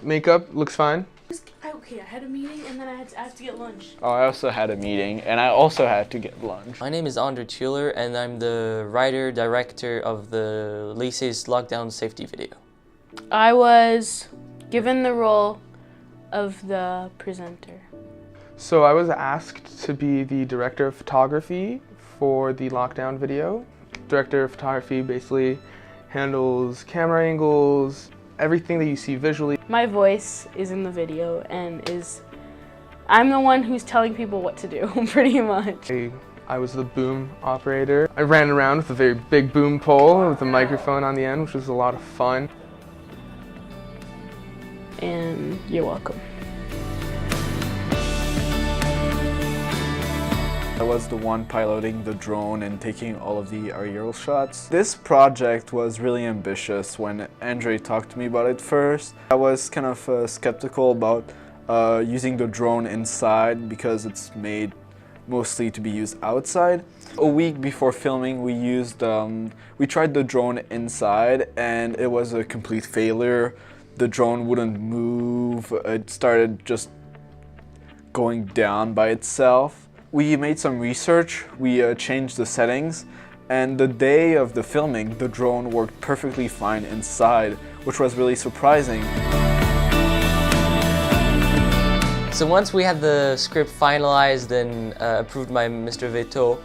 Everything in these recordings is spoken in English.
Makeup looks fine. Okay, I had a meeting and then I have to get lunch. Oh, I also had a meeting and I also had to get lunch. My name is Andre Tueller and I'm the writer-director of the Lycée's lockdown safety video. I was given the role of the presenter. So I was asked to be the director of photography for the lockdown video. Director of photography basically handles camera angles, everything that you see visually. My voice is in the video and I'm the one who's telling people what to do, pretty much. I was the boom operator. I ran around with a very big boom pole with a microphone on the end, which was a lot of fun. And you're welcome. I was the one piloting the drone and taking all of the aerial shots. This project was really ambitious. When Andre talked to me about it first, I was kind of skeptical about using the drone inside because it's made mostly to be used outside. A week before filming, we tried the drone inside and it was a complete failure. The drone wouldn't move. It started just going down by itself. We made some research, we changed the settings, and the day of the filming, the drone worked perfectly fine inside, which was really surprising. So once we had the script finalized and approved by Mr. Veto,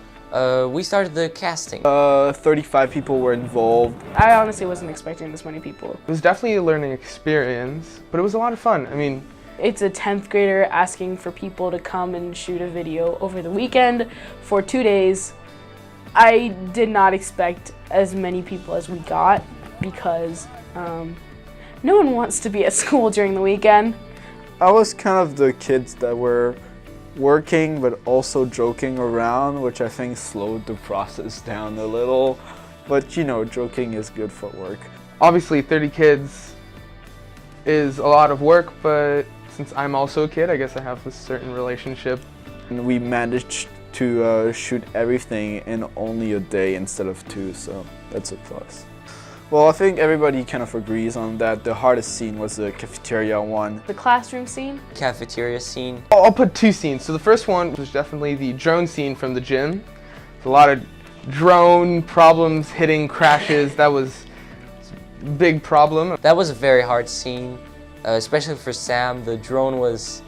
we started the casting. 35 people were involved. I honestly wasn't expecting this many people. It was definitely a learning experience, but it was a lot of fun. I mean, it's a 10th grader asking for people to come and shoot a video over the weekend for 2 days. I did not expect as many people as we got because no one wants to be at school during the weekend. I was kind of the kids that were working but also joking around, which I think slowed the process down a little. But you know, joking is good for work. Obviously 30 kids is a lot of work, but since I'm also a kid, I guess I have a certain relationship. And we managed to shoot everything in only a day instead of 2, so that's a plus. Well, I think everybody kind of agrees on that. The hardest scene was the cafeteria one. The classroom scene. Cafeteria scene. I'll put 2 scenes. So the first one was definitely the drone scene from the gym. There's a lot of drone problems, hitting, crashes. That was a big problem. That was a very hard scene. Especially for Sam, the drone was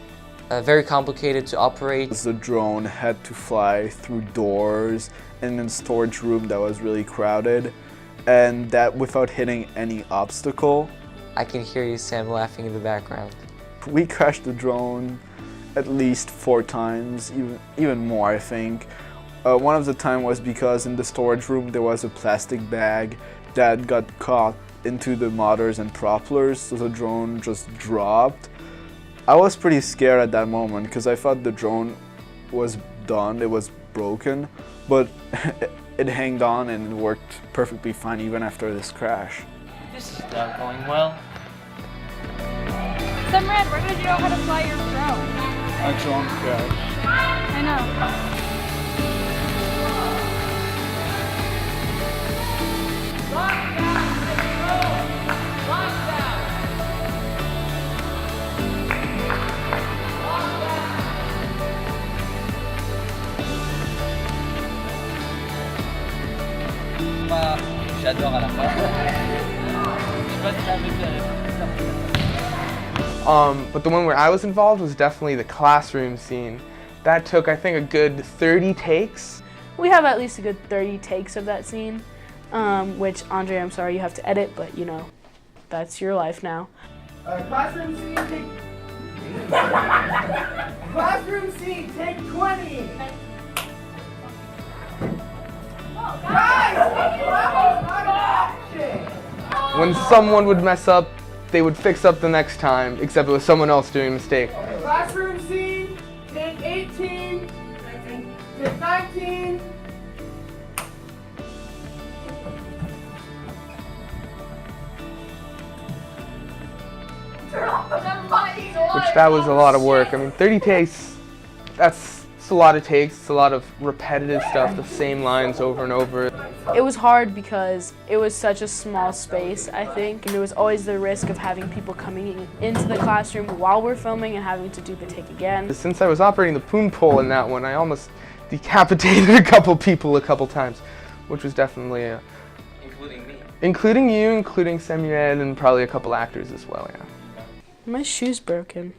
very complicated to operate. The drone had to fly through doors and in a storage room that was really crowded, and that without hitting any obstacle. I can hear you, Sam, laughing in the background. We crashed the drone at least 4 times, even more I think. One of the time was because in the storage room there was a plastic bag that got caught into the motors and propellers, so the drone just dropped. I was pretty scared at that moment because I thought the drone was done, it was broken, but it hanged on and it worked perfectly fine even after this crash. This is not going well. Samran, where did you know how to fly your drone? A drone crash. I know. J'adore à la fin. But the one where I was involved was definitely the classroom scene. That took, I think, a good 30 takes. We have at least a good 30 takes of that scene, which, Andre, I'm sorry you have to edit, but you know, that's your life now. Classroom scene, take... Classroom scene, take 20! When someone would mess up, they would fix up the next time, except it was someone else doing a mistake. Classroom scene, take 18, take 19. Which that was a lot of work. I mean, 30 takes, that's a lot of takes. It's a lot of repetitive stuff, the same lines over and over. It was hard because it was such a small space, I think. And there was always the risk of having people coming into the classroom while we're filming and having to do the take again. Since I was operating the poon pole in that one, I almost decapitated a couple people a couple times, which was definitely Including me. including you, including Samuel, and probably a couple actors as well, yeah. My shoe's broken,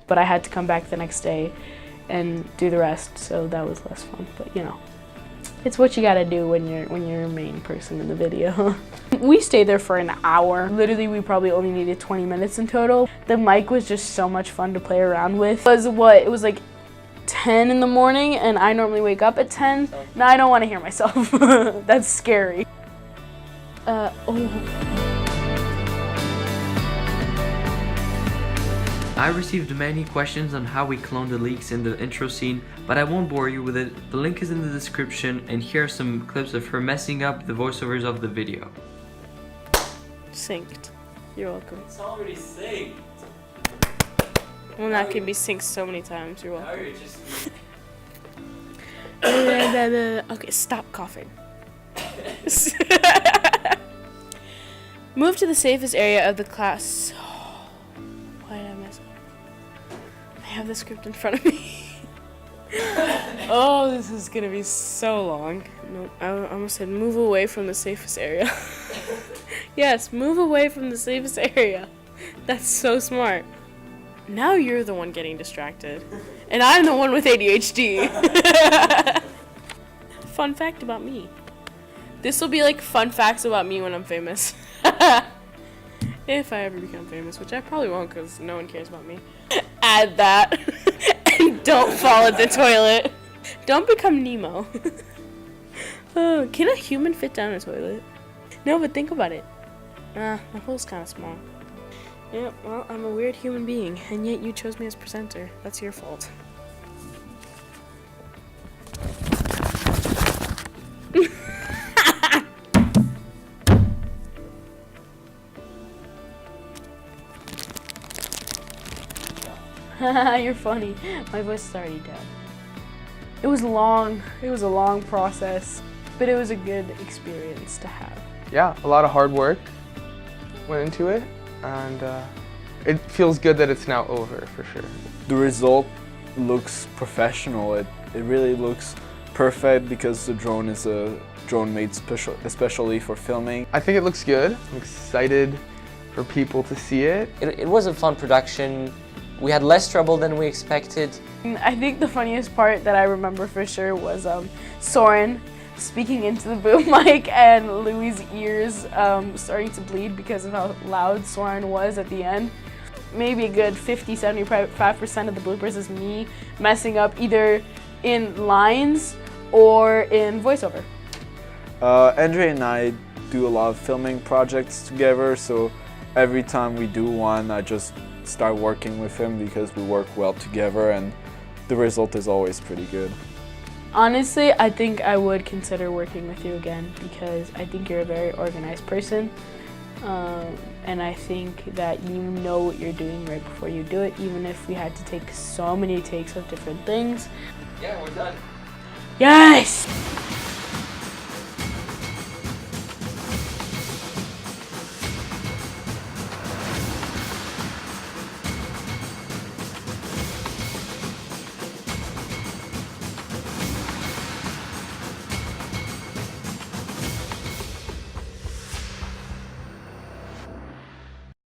but I had to come back the next day and do the rest, so that was less fun. But you know, it's what you gotta do when you're a main person in the video. We stayed there for an hour. Literally, we probably only needed 20 minutes in total. The mic was just so much fun to play around with. It was like 10 in the morning, and I normally wake up at 10. Now I don't want to hear myself. That's scary. I received many questions on how we cloned the leaks in the intro scene, but I won't bore you with it. The link is in the description, and here are some clips of her messing up the voiceovers of the video. Synced. You're welcome. It's already synced. Well, that can be synced so many times. You're welcome. How are you just... Okay, stop coughing. Move to the safest area of the class. Why did I mess up? I have the script in front of me. Oh, this is gonna be so long. No, I almost said move away from the safest area. Yes, move away from the safest area. That's so smart. Now you're the one getting distracted. And I'm the one with ADHD. Fun fact about me. This will be like fun facts about me when I'm famous. If I ever become famous, which I probably won't because no one cares about me. Add that. And don't fall in the toilet. Don't become Nemo. Oh, can a human fit down a toilet? No, but think about it. My hole's kind of small. Yeah, well, I'm a weird human being, and yet you chose me as presenter. That's your fault. You're funny. My voice is already dead. It was long. It was a long process, but it was a good experience to have. Yeah, a lot of hard work went into it, and it feels good that it's now over, for sure. The result looks professional. It really looks perfect because the drone is a drone made especially for filming. I think it looks good. I'm excited for people to see it. It was a fun production. We had less trouble than we expected. I think the funniest part that I remember for sure was Soren speaking into the boom mic and Louis' ears starting to bleed because of how loud Soren was at the end. Maybe a good 50-75% of the bloopers is me messing up either in lines or in voiceover. Andre and I do a lot of filming projects together, so every time we do one, I just start working with him because we work well together, and the result is always pretty good. Honestly, I think I would consider working with you again because I think you're a very organized person, and I think that you know what you're doing right before you do it, even if we had to take so many takes of different things. Yeah, we're done. Yes!